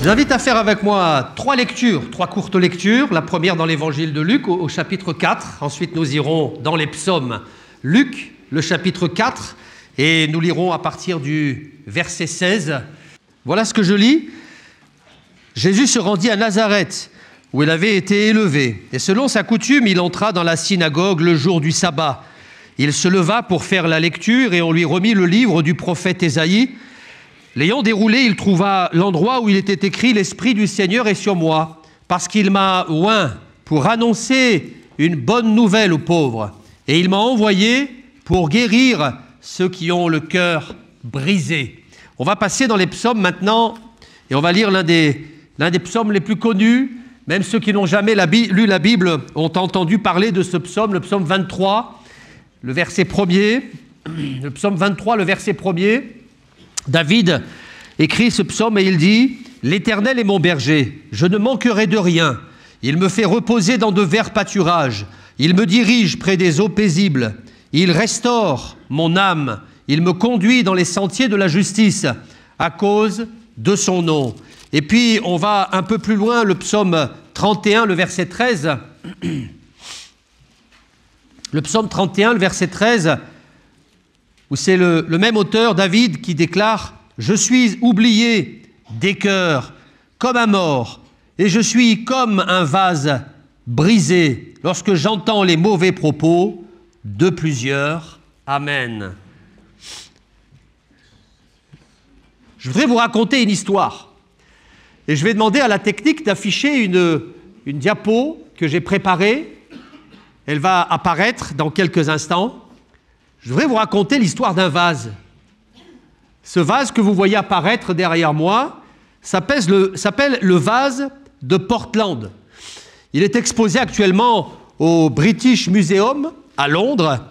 Je vous invite à faire avec moi trois courtes lectures. La première dans l'évangile de Luc au chapitre 4. Ensuite, nous irons dans les psaumes. Luc, le chapitre 4, et nous lirons à partir du verset 16. Voilà ce que je lis. Jésus se rendit à Nazareth, où il avait été élevé. Et selon sa coutume, il entra dans la synagogue le jour du sabbat. Il se leva pour faire la lecture et on lui remit le livre du prophète Ésaïe. L'ayant déroulé, il trouva l'endroit où il était écrit « L'Esprit du Seigneur est sur moi, parce qu'il m'a oint pour annoncer une bonne nouvelle aux pauvres. Et il m'a envoyé pour guérir ceux qui ont le cœur brisé. » On va passer dans les psaumes maintenant, et on va lire l'un des psaumes les plus connus. Même ceux qui n'ont jamais lu la Bible ont entendu parler de ce psaume, le psaume 23, le verset 1er. Le psaume 23, le verset 1er. David écrit ce psaume et il dit « L'Éternel est mon berger, je ne manquerai de rien. Il me fait reposer dans de verts pâturages. Il me dirige près des eaux paisibles. Il restaure mon âme. Il me conduit dans les sentiers de la justice à cause de son nom. » Et puis, on va un peu plus loin, le psaume 31, le verset 13. Le psaume 31, le verset 13, où c'est le même auteur, David, qui déclare « Je suis oublié des cœurs comme un mort, et je suis comme un vase brisé lorsque j'entends les mauvais propos de plusieurs. Amen. » Je voudrais vous raconter une histoire. Et je vais demander à la technique d'afficher une diapo que j'ai préparée. Elle va apparaître dans quelques instants. Je voudrais vous raconter l'histoire d'un vase. Ce vase que vous voyez apparaître derrière moi s'appelle le vase de Portland. Il est exposé actuellement au British Museum à Londres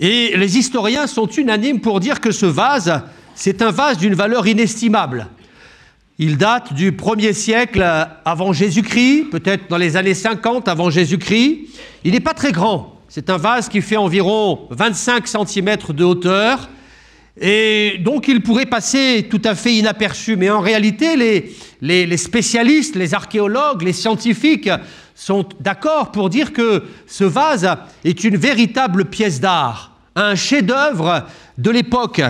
et les historiens sont unanimes pour dire que ce vase, c'est un vase d'une valeur inestimable. Il date du 1er siècle avant Jésus-Christ, peut-être dans les années 50 avant Jésus-Christ. Il n'est pas très grand. C'est un vase qui fait environ 25 cm de hauteur et donc il pourrait passer tout à fait inaperçu. Mais en réalité, les spécialistes, les archéologues, les scientifiques sont d'accord pour dire que ce vase est une véritable pièce d'art, un chef-d'œuvre de l'époque.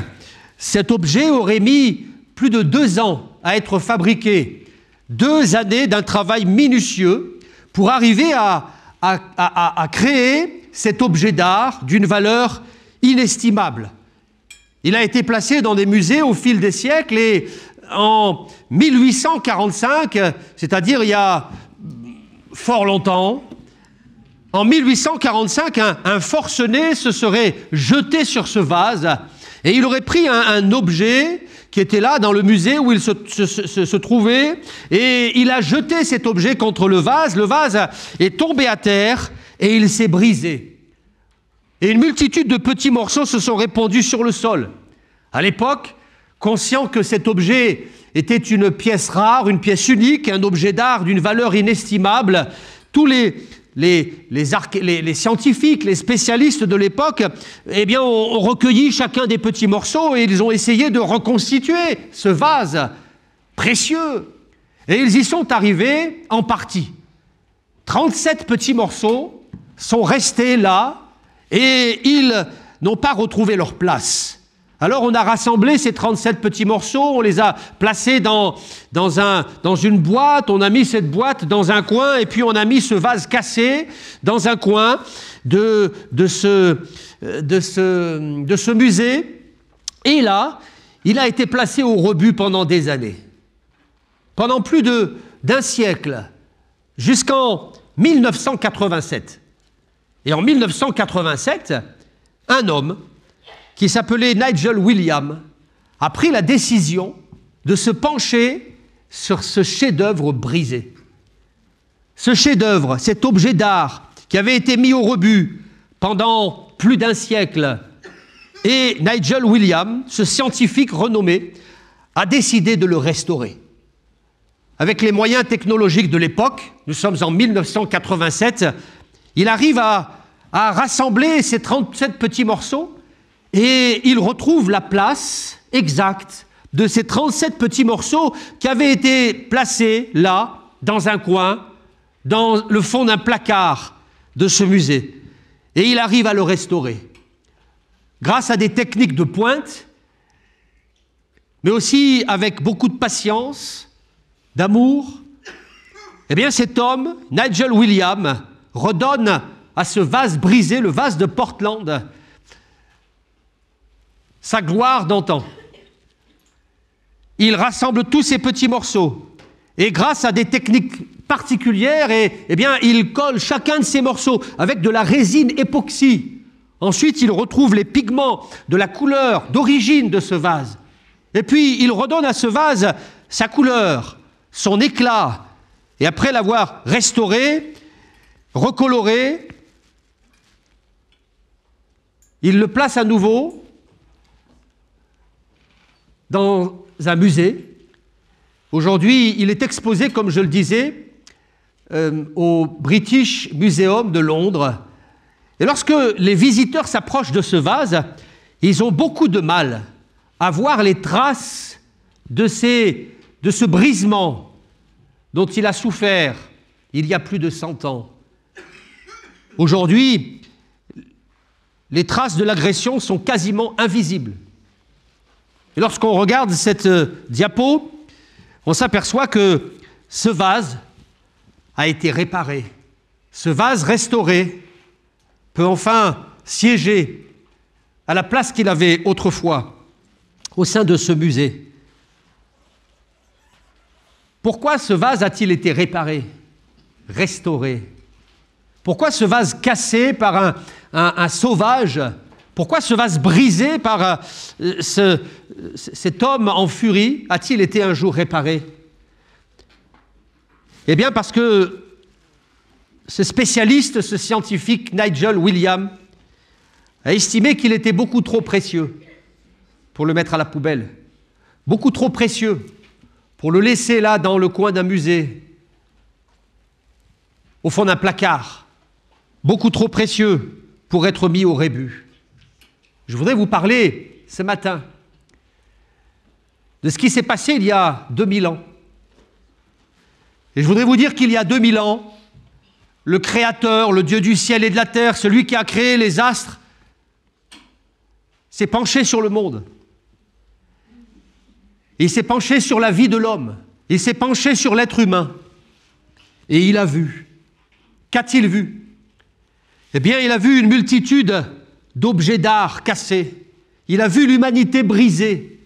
Cet objet aurait mis plus de 2 ans à être fabriqué, 2 années d'un travail minutieux pour arriver à créer cet objet d'art d'une valeur inestimable. Il a été placé dans des musées au fil des siècles et en 1845, c'est-à-dire il y a fort longtemps, en 1845, un forcené se serait jeté sur ce vase et il aurait pris un objet qui était là dans le musée où il se trouvait et il a jeté cet objet contre le vase est tombé à terre et il s'est brisé. Et une multitude de petits morceaux se sont répandus sur le sol. À l'époque, conscient que cet objet était une pièce rare, une pièce unique, un objet d'art d'une valeur inestimable, tous les scientifiques, les spécialistes de l'époque, eh bien, ont recueilli chacun des petits morceaux et ils ont essayé de reconstituer ce vase précieux. Et ils y sont arrivés en partie. 37 petits morceaux sont restés là et ils n'ont pas retrouvé leur place. Alors on a rassemblé ces 37 petits morceaux, on les a placés dans une boîte, on a mis cette boîte dans un coin et puis on a mis ce vase cassé dans un coin de ce musée. Et là, il a été placé au rebut pendant des années. Pendant plus d'un siècle, jusqu'en 1987. Et en 1987, un homme qui s'appelait Nigel Williams a pris la décision de se pencher sur ce chef-d'œuvre brisé. Ce chef-d'œuvre, cet objet d'art qui avait été mis au rebut pendant plus d'un siècle. Et Nigel Williams, ce scientifique renommé, a décidé de le restaurer. Avec les moyens technologiques de l'époque, nous sommes en 1987, il arrive à rassembler ces 37 petits morceaux et il retrouve la place exacte de ces 37 petits morceaux qui avaient été placés là, dans un coin, dans le fond d'un placard de ce musée. Et il arrive à le restaurer. Grâce à des techniques de pointe, mais aussi avec beaucoup de patience, d'amour, eh bien cet homme, Nigel Williams, redonne à ce vase brisé, le vase de Portland, sa gloire d'antan. Il rassemble tous ces petits morceaux et grâce à des techniques particulières, eh bien, il colle chacun de ces morceaux avec de la résine époxy. Ensuite, il retrouve les pigments de la couleur d'origine de ce vase. Et puis, il redonne à ce vase sa couleur, son éclat. Et après l'avoir restauré, recoloré, il le place à nouveau dans un musée. Aujourd'hui, il est exposé, comme je le disais, au British Museum de Londres. Et lorsque les visiteurs s'approchent de ce vase, ils ont beaucoup de mal à voir les traces de ce brisement dont il a souffert il y a plus de 100 ans. Aujourd'hui, les traces de l'agression sont quasiment invisibles. Et lorsqu'on regarde cette diapo, on s'aperçoit que ce vase a été réparé. Ce vase restauré peut enfin siéger à la place qu'il avait autrefois au sein de ce musée. Pourquoi ce vase a-t-il été réparé, restauré? Pourquoi ce vase cassé par un sauvage? Pourquoi ce vase brisé par cet homme en furie a-t-il été un jour réparé? Eh bien parce que ce spécialiste, ce scientifique Nigel Williams a estimé qu'il était beaucoup trop précieux pour le mettre à la poubelle, beaucoup trop précieux pour le laisser là dans le coin d'un musée, au fond d'un placard, beaucoup trop précieux pour être mis au rébut. Je voudrais vous parler ce matin de ce qui s'est passé il y a 2000 ans. Et je voudrais vous dire qu'il y a 2000 ans, le Créateur, le Dieu du ciel et de la terre, celui qui a créé les astres, s'est penché sur le monde. Il s'est penché sur la vie de l'homme. Il s'est penché sur l'être humain. Et il a vu. Qu'a-t-il vu? Eh bien, il a vu une multitude d'objets d'art cassés. Il a vu l'humanité brisée.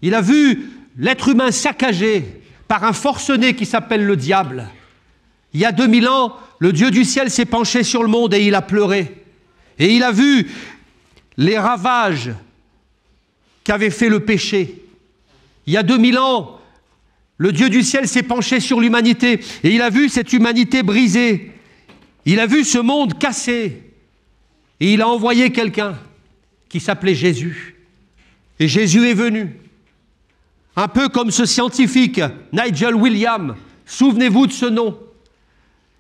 Il a vu l'être humain saccagé par un forcené qui s'appelle le diable. Il y a 2000 ans, le Dieu du ciel s'est penché sur le monde et il a pleuré. Et il a vu les ravages qu'avait fait le péché. Il y a 2000 ans, le Dieu du ciel s'est penché sur l'humanité et il a vu cette humanité brisée. Il a vu ce monde cassé et il a envoyé quelqu'un qui s'appelait Jésus. Et Jésus est venu. Un peu comme ce scientifique, Nigel Williams. Souvenez-vous de ce nom.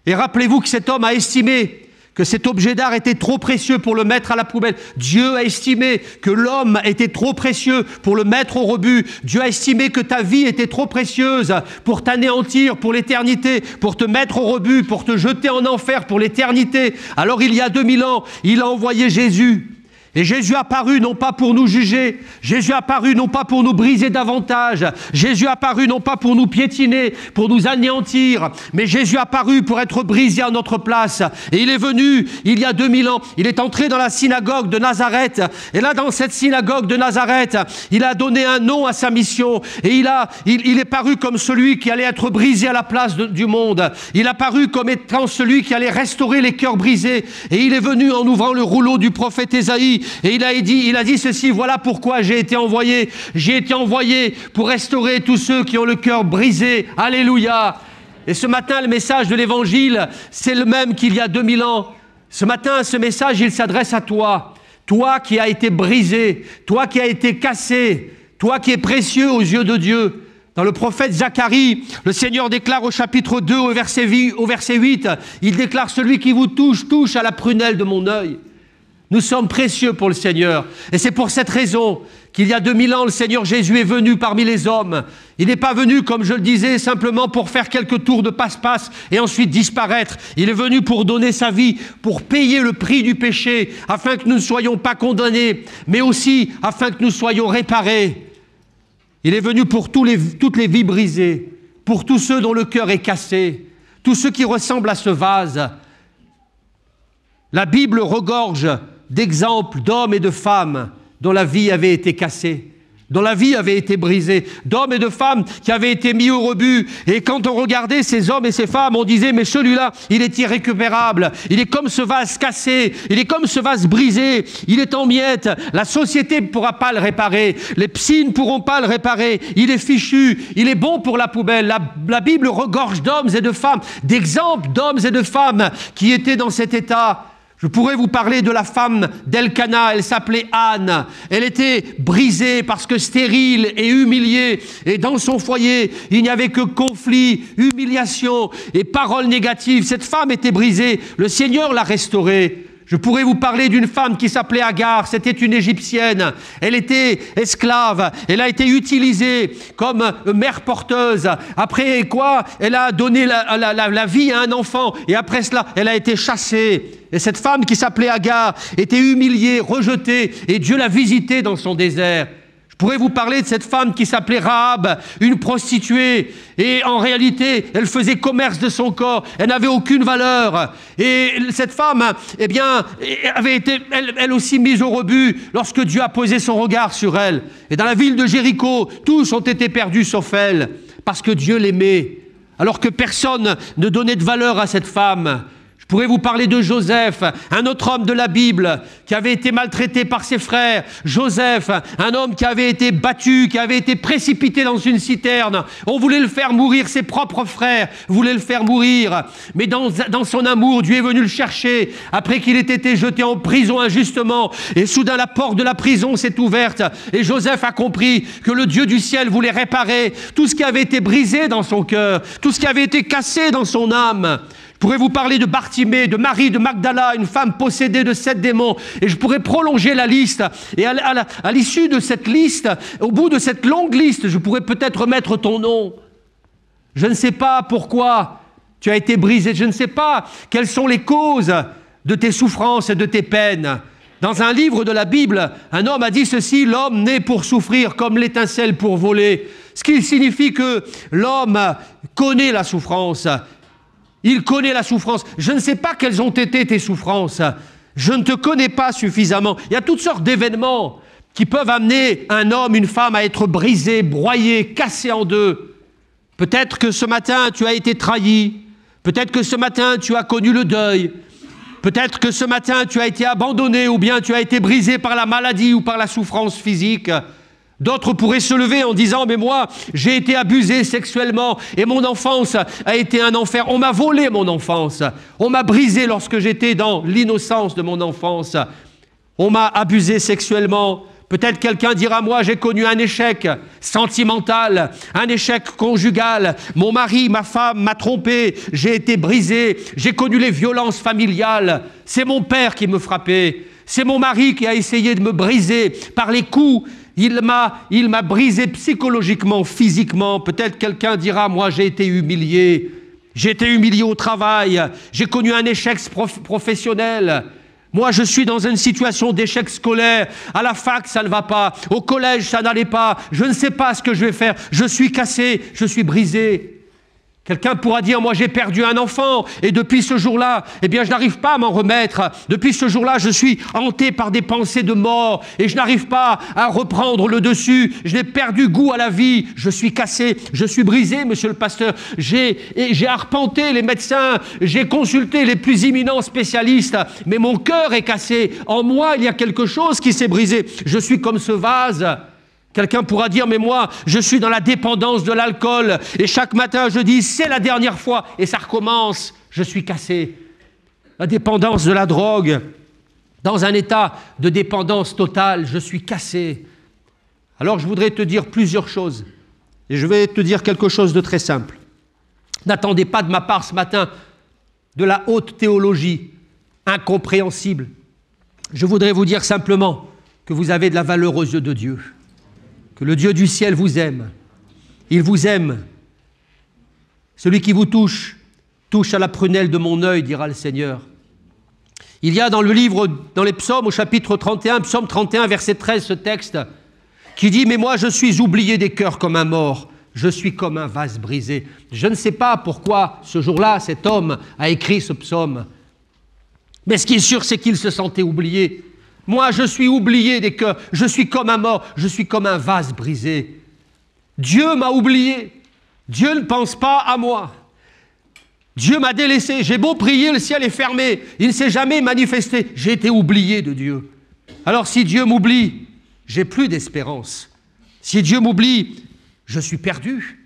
Et rappelez-vous que cet homme a estimé que cet objet d'art était trop précieux pour le mettre à la poubelle. Dieu a estimé que l'homme était trop précieux pour le mettre au rebut. Dieu a estimé que ta vie était trop précieuse pour t'anéantir pour l'éternité, pour te mettre au rebut, pour te jeter en enfer pour l'éternité. Alors il y a 2000 ans, il a envoyé Jésus. Et Jésus a apparu non pas pour nous juger, Jésus a apparu non pas pour nous briser davantage, Jésus a apparu non pas pour nous piétiner, pour nous anéantir, mais Jésus a apparu pour être brisé à notre place. Et il est venu il y a 2000 ans, il est entré dans la synagogue de Nazareth, et là dans cette synagogue de Nazareth, il a donné un nom à sa mission, et il est paru comme celui qui allait être brisé à la place du monde. Il a paru comme étant celui qui allait restaurer les cœurs brisés, et il est venu en ouvrant le rouleau du prophète Ésaïe. Et il a dit ceci: voilà pourquoi j'ai été envoyé. J'ai été envoyé pour restaurer tous ceux qui ont le cœur brisé. Alléluia. Et ce matin, le message de l'Évangile, c'est le même qu'il y a 2000 ans. Ce matin, ce message, il s'adresse à toi. Toi qui as été brisé, toi qui as été cassé, toi qui es précieux aux yeux de Dieu. Dans le prophète Zacharie, le Seigneur déclare au chapitre 2, au verset 8, il déclare: celui qui vous touche, touche à la prunelle de mon œil. Nous sommes précieux pour le Seigneur. Et c'est pour cette raison qu'il y a 2000 ans, le Seigneur Jésus est venu parmi les hommes. Il n'est pas venu, comme je le disais, simplement pour faire quelques tours de passe-passe et ensuite disparaître. Il est venu pour donner sa vie, pour payer le prix du péché, afin que nous ne soyons pas condamnés, mais aussi afin que nous soyons réparés. Il est venu pour toutes les vies brisées, pour tous ceux dont le cœur est cassé, tous ceux qui ressemblent à ce vase. La Bible regorge d'exemples d'hommes et de femmes dont la vie avait été cassée, dont la vie avait été brisée, d'hommes et de femmes qui avaient été mis au rebut. Et quand on regardait ces hommes et ces femmes, on disait, mais celui-là, il est irrécupérable, il est comme ce vase cassé, il est comme ce vase brisé, il est en miettes, la société ne pourra pas le réparer, les psys ne pourront pas le réparer, il est fichu, il est bon pour la poubelle. La Bible regorge d'hommes et de femmes, d'exemples d'hommes et de femmes qui étaient dans cet état. Je pourrais vous parler de la femme d'Elkana, elle s'appelait Anne. Elle était brisée parce que stérile et humiliée. Et dans son foyer, il n'y avait que conflit, humiliation et paroles négatives. Cette femme était brisée. Le Seigneur l'a restaurée. Je pourrais vous parler d'une femme qui s'appelait Agar, c'était une Égyptienne. Elle était esclave, elle a été utilisée comme mère porteuse. Après quoi, elle a donné la vie à un enfant et après cela, elle a été chassée. Et cette femme qui s'appelait Agar était humiliée, rejetée et Dieu l'a visitée dans son désert. Je pourrais vous parler de cette femme qui s'appelait Rahab, une prostituée, et en réalité, elle faisait commerce de son corps, elle n'avait aucune valeur. Et cette femme, eh bien, avait été elle aussi mise au rebut lorsque Dieu a posé son regard sur elle. Et dans la ville de Jéricho, tous ont été perdus sauf elle, parce que Dieu l'aimait, alors que personne ne donnait de valeur à cette femme. Je pourrais vous parler de Joseph, un autre homme de la Bible qui avait été maltraité par ses frères. Joseph, un homme qui avait été battu, qui avait été précipité dans une citerne. On voulait le faire mourir, ses propres frères voulaient le faire mourir. Mais dans son amour, Dieu est venu le chercher après qu'il ait été jeté en prison injustement. Et soudain, la porte de la prison s'est ouverte et Joseph a compris que le Dieu du ciel voulait réparer tout ce qui avait été brisé dans son cœur, tout ce qui avait été cassé dans son âme. Je pourrais vous parler de Bartimée, de Marie de Magdala, une femme possédée de 7 démons. Et je pourrais prolonger la liste. Et à l'issue de cette liste, au bout de cette longue liste, je pourrais peut-être mettre ton nom. Je ne sais pas pourquoi tu as été brisé. Je ne sais pas quelles sont les causes de tes souffrances et de tes peines. Dans un livre de la Bible, un homme a dit ceci, l'homme naît pour souffrir comme l'étincelle pour voler. Ce qui signifie que l'homme connaît la souffrance. Il connaît la souffrance. Je ne sais pas quelles ont été tes souffrances. Je ne te connais pas suffisamment. Il y a toutes sortes d'événements qui peuvent amener un homme, une femme à être brisé, broyé, cassé en deux. Peut-être que ce matin, tu as été trahi. Peut-être que ce matin, tu as connu le deuil. Peut-être que ce matin, tu as été abandonné ou bien tu as été brisé par la maladie ou par la souffrance physique. D'autres pourraient se lever en disant « Mais moi, j'ai été abusé sexuellement et mon enfance a été un enfer. On m'a volé mon enfance. On m'a brisé lorsque j'étais dans l'innocence de mon enfance. On m'a abusé sexuellement. » Peut-être quelqu'un dira « Moi, j'ai connu un échec sentimental, un échec conjugal. Mon mari, ma femme m'a trompé. J'ai été brisé. J'ai connu les violences familiales. C'est mon père qui me frappait. C'est mon mari qui a essayé de me briser par les coups. Il m'a brisé psychologiquement, physiquement. Peut-être quelqu'un dira, moi j'ai été humilié. J'ai été humilié au travail. J'ai connu un échec professionnel. Moi je suis dans une situation d'échec scolaire. À la fac ça ne va pas. Au collège ça n'allait pas. Je ne sais pas ce que je vais faire. Je suis cassé, je suis brisé. Quelqu'un pourra dire, moi j'ai perdu un enfant et depuis ce jour-là, eh bien je n'arrive pas à m'en remettre. Depuis ce jour-là, je suis hanté par des pensées de mort et je n'arrive pas à reprendre le dessus. Je n'ai perdu goût à la vie. Je suis cassé, je suis brisé, monsieur le pasteur. J'ai arpenté les médecins, j'ai consulté les plus imminents spécialistes, mais mon cœur est cassé. En moi, il y a quelque chose qui s'est brisé. Je suis comme ce vase. Quelqu'un pourra dire, mais moi, je suis dans la dépendance de l'alcool et chaque matin, je dis, c'est la dernière fois et ça recommence. Je suis cassé. La dépendance de la drogue, dans un état de dépendance totale, je suis cassé. Alors, je voudrais te dire plusieurs choses et je vais te dire quelque chose de très simple. N'attendez pas de ma part ce matin de la haute théologie incompréhensible. Je voudrais vous dire simplement que vous avez de la valeur aux yeux de Dieu, que le Dieu du ciel vous aime. Il vous aime. Celui qui vous touche, touche à la prunelle de mon œil, dira le Seigneur. Il y a dans le livre, dans les psaumes, au chapitre 31, psaume 31, verset 13, ce texte, qui dit « Mais moi, je suis oublié des cœurs comme un mort, je suis comme un vase brisé. » Je ne sais pas pourquoi, ce jour-là, cet homme a écrit ce psaume. Mais ce qui est sûr, c'est qu'il se sentait oublié. Moi, je suis oublié des cœurs, je suis comme un mort, je suis comme un vase brisé. Dieu m'a oublié. Dieu ne pense pas à moi. Dieu m'a délaissé. J'ai beau prier, le ciel est fermé. Il ne s'est jamais manifesté. J'ai été oublié de Dieu. Alors si Dieu m'oublie, j'ai plus d'espérance. Si Dieu m'oublie, je suis perdu.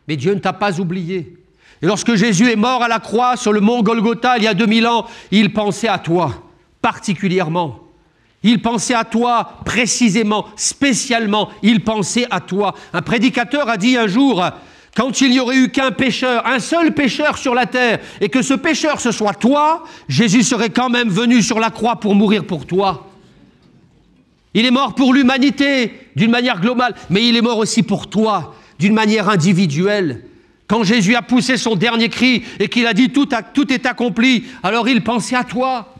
Mais Dieu ne t'a pas oublié. Et lorsque Jésus est mort à la croix sur le mont Golgotha il y a 2000 ans, il pensait à toi particulièrement. Il pensait à toi précisément, spécialement, il pensait à toi. Un prédicateur a dit un jour, quand il n'y aurait eu qu'un pécheur, un seul pécheur sur la terre, et que ce pécheur ce soit toi, Jésus serait quand même venu sur la croix pour mourir pour toi. Il est mort pour l'humanité d'une manière globale, mais il est mort aussi pour toi d'une manière individuelle. Quand Jésus a poussé son dernier cri et qu'il a dit tout est accompli, alors il pensait à toi.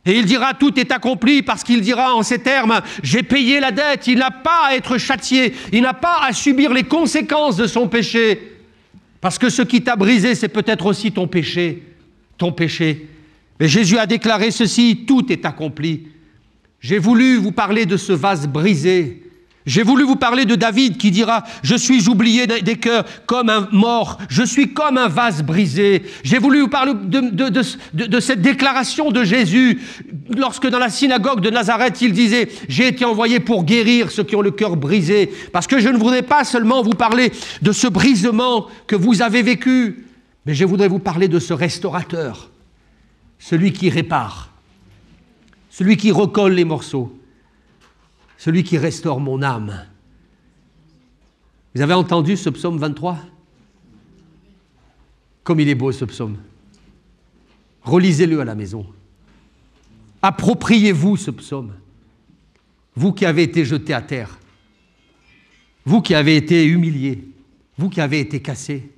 Et il dira tout est accompli parce qu'il dira en ces termes, j'ai payé la dette, il n'a pas à être châtié, il n'a pas à subir les conséquences de son péché. Parce que ce qui t'a brisé, c'est peut-être aussi ton péché. Mais Jésus a déclaré ceci, tout est accompli. J'ai voulu vous parler de ce vase brisé. J'ai voulu vous parler de David qui dira « Je suis oublié des cœurs comme un mort, je suis comme un vase brisé ». J'ai voulu vous parler de cette déclaration de Jésus lorsque dans la synagogue de Nazareth, il disait « J'ai été envoyé pour guérir ceux qui ont le cœur brisé ». Parce que je ne voudrais pas seulement vous parler de ce brisement que vous avez vécu, mais je voudrais vous parler de ce restaurateur, celui qui répare, celui qui recolle les morceaux. Celui qui restaure mon âme. Vous avez entendu ce psaume 23? Comme il est beau ce psaume. Relisez-le à la maison. Appropriez-vous ce psaume. Vous qui avez été jeté à terre. Vous qui avez été humilié. Vous qui avez été cassé.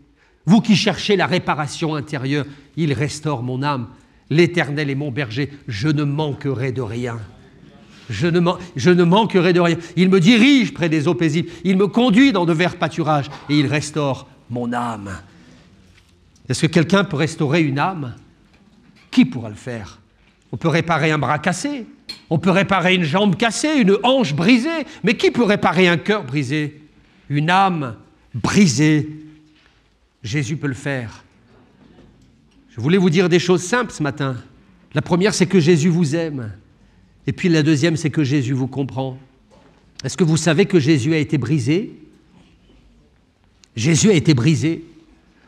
Vous qui cherchez la réparation intérieure. Il restaure mon âme. L'Éternel est mon berger. Je ne manquerai de rien. Je ne manquerai de rien. Il me dirige près des eaux paisibles. Il me conduit dans de verts pâturages et il restaure mon âme. Est-ce que quelqu'un peut restaurer une âme? Qui pourra le faire? On peut réparer un bras cassé, on peut réparer une jambe cassée, une hanche brisée, mais qui peut réparer un cœur brisé? Une âme brisée. Jésus peut le faire. Je voulais vous dire des choses simples ce matin. La première, c'est que Jésus vous aime. Et puis la deuxième, c'est que Jésus vous comprend. Est-ce que vous savez que Jésus a été brisé? Jésus a été brisé.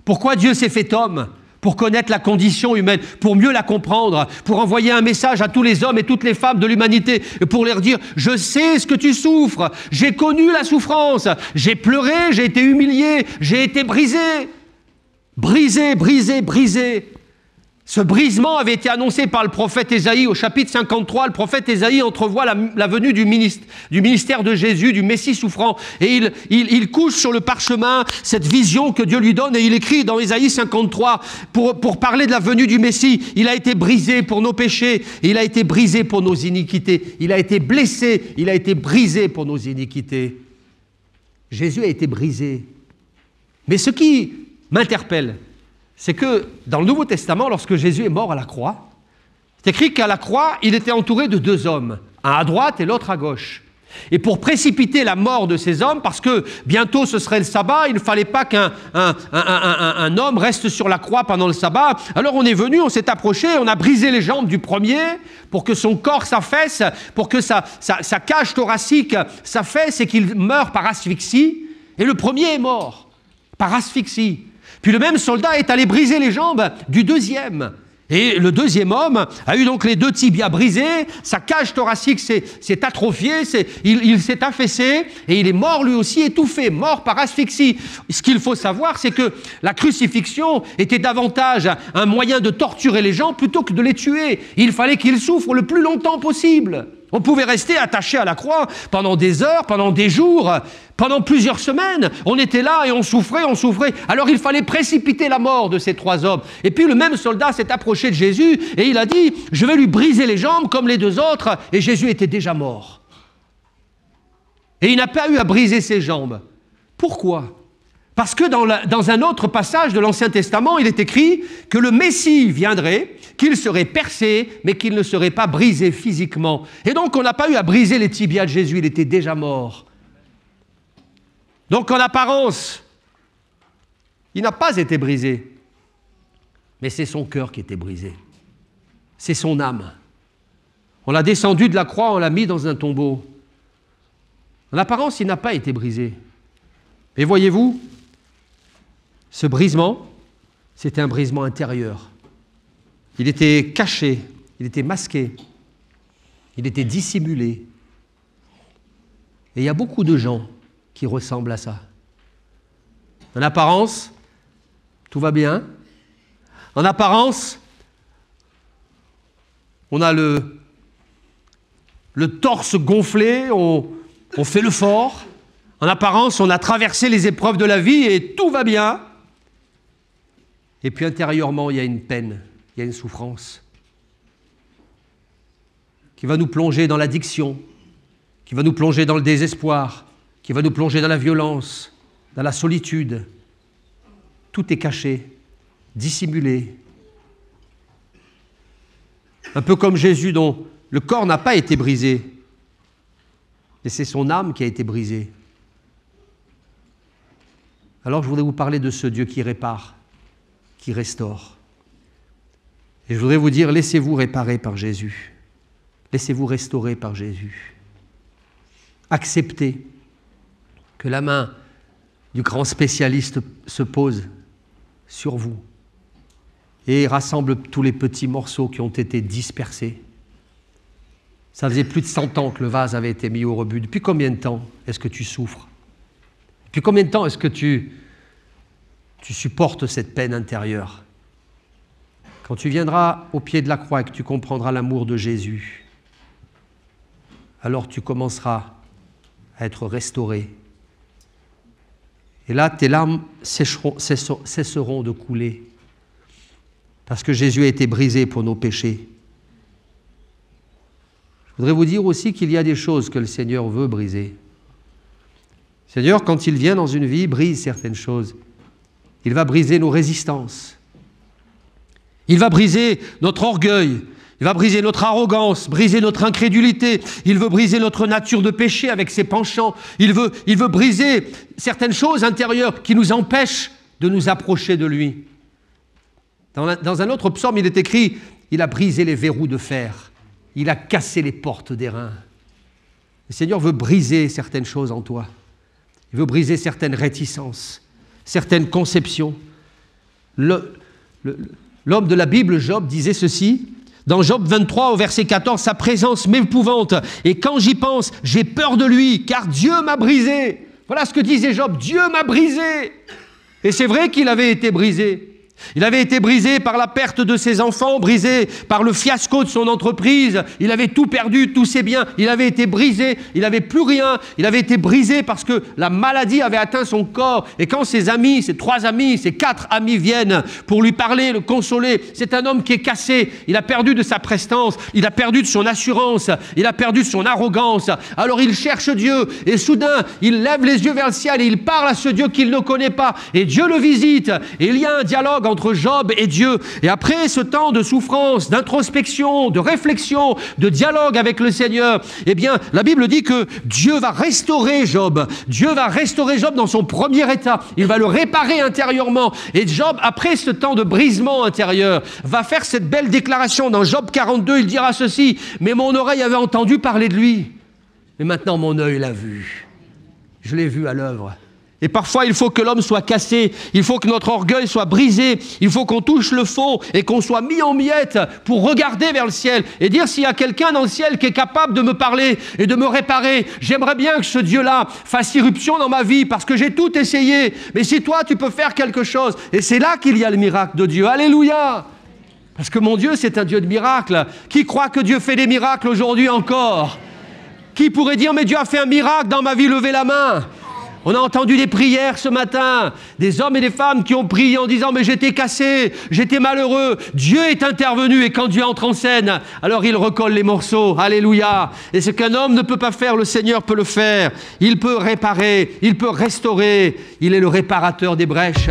Pourquoi Dieu s'est fait homme? Pour connaître la condition humaine, pour mieux la comprendre, pour envoyer un message à tous les hommes et toutes les femmes de l'humanité, et pour leur dire « Je sais ce que tu souffres, j'ai connu la souffrance, j'ai pleuré, j'ai été humilié, j'ai été brisé. » Brisé, brisé, brisé. Ce brisement avait été annoncé par le prophète Ésaïe au chapitre 53. Le prophète Ésaïe entrevoit la venue du ministère de Jésus, du Messie souffrant. Et il couche sur le parchemin cette vision que Dieu lui donne. Et il écrit dans Ésaïe 53, pour parler de la venue du Messie, il a été brisé pour nos péchés, et il a été brisé pour nos iniquités. Il a été blessé, il a été brisé pour nos iniquités. Jésus a été brisé. Mais ce qui m'interpelle, c'est que dans le Nouveau Testament, lorsque Jésus est mort à la croix, c'est écrit qu'à la croix, il était entouré de deux hommes, un à droite et l'autre à gauche. Et pour précipiter la mort de ces hommes, parce que bientôt ce serait le sabbat, il ne fallait pas qu'un homme reste sur la croix pendant le sabbat. Alors on est venu, on s'est approché, on a brisé les jambes du premier pour que son corps s'affaisse, pour que sa cage thoracique s'affaisse et qu'il meure par asphyxie. Et le premier est mort par asphyxie. Puis le même soldat est allé briser les jambes du deuxième. Et le deuxième homme a eu donc les 2 tibias brisés, sa cage thoracique s'est atrophiée, il s'est affaissé et il est mort lui aussi étouffé, mort par asphyxie. Ce qu'il faut savoir, c'est que la crucifixion était davantage un moyen de torturer les gens plutôt que de les tuer. Il fallait qu'ils souffrent le plus longtemps possible. On pouvait rester attaché à la croix pendant des heures, pendant des jours, pendant plusieurs semaines. On était là et on souffrait. Alors il fallait précipiter la mort de ces 3 hommes. Et puis le même soldat s'est approché de Jésus et il a dit « Je vais lui briser les jambes comme les 2 autres. » Et Jésus était déjà mort. Et il n'a pas eu à briser ses jambes. Pourquoi ? Parce que dans un autre passage de l'Ancien Testament, il est écrit que le Messie viendrait, qu'il serait percé, mais qu'il ne serait pas brisé physiquement. Et donc, on n'a pas eu à briser les tibias de Jésus, il était déjà mort. Donc, en apparence, il n'a pas été brisé. Mais c'est son cœur qui était brisé. C'est son âme. On l'a descendu de la croix, on l'a mis dans un tombeau. En apparence, il n'a pas été brisé. Mais voyez-vous, ce brisement, c'était un brisement intérieur. Il était caché, il était masqué, il était dissimulé. Et il y a beaucoup de gens qui ressemblent à ça. En apparence, tout va bien. En apparence, on a le torse gonflé, on fait le fort. En apparence, on a traversé les épreuves de la vie et tout va bien. Et puis intérieurement, il y a une peine, il y a une souffrance qui va nous plonger dans l'addiction, qui va nous plonger dans le désespoir, qui va nous plonger dans la violence, dans la solitude. Tout est caché, dissimulé. Un peu comme Jésus dont le corps n'a pas été brisé, mais c'est son âme qui a été brisée. Alors je voudrais vous parler de ce Dieu qui répare, qui restaure. Et je voudrais vous dire, laissez-vous réparer par Jésus. Laissez-vous restaurer par Jésus. Acceptez que la main du grand spécialiste se pose sur vous et rassemble tous les petits morceaux qui ont été dispersés. Ça faisait plus de 100 ans que le vase avait été mis au rebut. Depuis combien de temps est-ce que tu souffres ? Depuis combien de temps est-ce que tu supportes cette peine intérieure ? Quand tu viendras au pied de la croix et que tu comprendras l'amour de Jésus, alors tu commenceras à être restauré. Et là, tes larmes cesseront de couler, parce que Jésus a été brisé pour nos péchés. Je voudrais vous dire aussi qu'il y a des choses que le Seigneur veut briser. Le Seigneur, quand il vient dans une vie, brise certaines choses. Il va briser nos résistances. Il va briser notre orgueil. Il va briser notre arrogance, briser notre incrédulité. Il veut briser notre nature de péché avec ses penchants. Il veut briser certaines choses intérieures qui nous empêchent de nous approcher de lui. Dans un autre psaume, il est écrit « Il a brisé les verrous de fer. Il a cassé les portes d'airain. » Le Seigneur veut briser certaines choses en toi. Il veut briser certaines réticences, certaines conceptions. L'homme de la Bible, Job, disait ceci, dans Job 23, au verset 14, « Sa présence m'épouvante, et quand j'y pense, j'ai peur de lui, car Dieu m'a brisé. » Voilà ce que disait Job, « Dieu m'a brisé. » Et c'est vrai qu'il avait été brisé. Il avait été brisé par la perte de ses enfants, brisé par le fiasco de son entreprise. Il avait tout perdu, tous ses biens. Il avait été brisé, il n'avait plus rien. Il avait été brisé parce que la maladie avait atteint son corps. Et quand ses amis, ses 3 amis, ses 4 amis viennent pour lui parler, le consoler, c'est un homme qui est cassé. Il a perdu de sa prestance, il a perdu de son assurance, il a perdu de son arrogance. Alors il cherche Dieu et soudain, il lève les yeux vers le ciel et il parle à ce Dieu qu'il ne connaît pas. Et Dieu le visite et il y a un dialogue entre Job et Dieu. Et après ce temps de souffrance, d'introspection, de réflexion, de dialogue avec le Seigneur, eh bien, la Bible dit que Dieu va restaurer Job. Dieu va restaurer Job dans son premier état. Il va le réparer intérieurement. Et Job, après ce temps de brisement intérieur, va faire cette belle déclaration. Dans Job 42, il dira ceci, « Mais mon oreille avait entendu parler de lui. Mais maintenant, mon œil l'a vu. Je l'ai vu à l'œuvre. Et parfois, il faut que l'homme soit cassé, il faut que notre orgueil soit brisé, il faut qu'on touche le fond et qu'on soit mis en miettes pour regarder vers le ciel et dire s'il y a quelqu'un dans le ciel qui est capable de me parler et de me réparer. J'aimerais bien que ce Dieu-là fasse irruption dans ma vie parce que j'ai tout essayé. Mais si toi, tu peux faire quelque chose, et c'est là qu'il y a le miracle de Dieu. Alléluia! Parce que mon Dieu, c'est un Dieu de miracles. Qui croit que Dieu fait des miracles aujourd'hui encore? Qui pourrait dire, mais Dieu a fait un miracle dans ma vie, levez la main? On a entendu des prières ce matin, des hommes et des femmes qui ont prié en disant « mais j'étais cassé, j'étais malheureux ». Dieu est intervenu et quand Dieu entre en scène, alors il recolle les morceaux. Alléluia. Et ce qu'un homme ne peut pas faire, le Seigneur peut le faire. Il peut réparer, il peut restaurer. Il est le réparateur des brèches.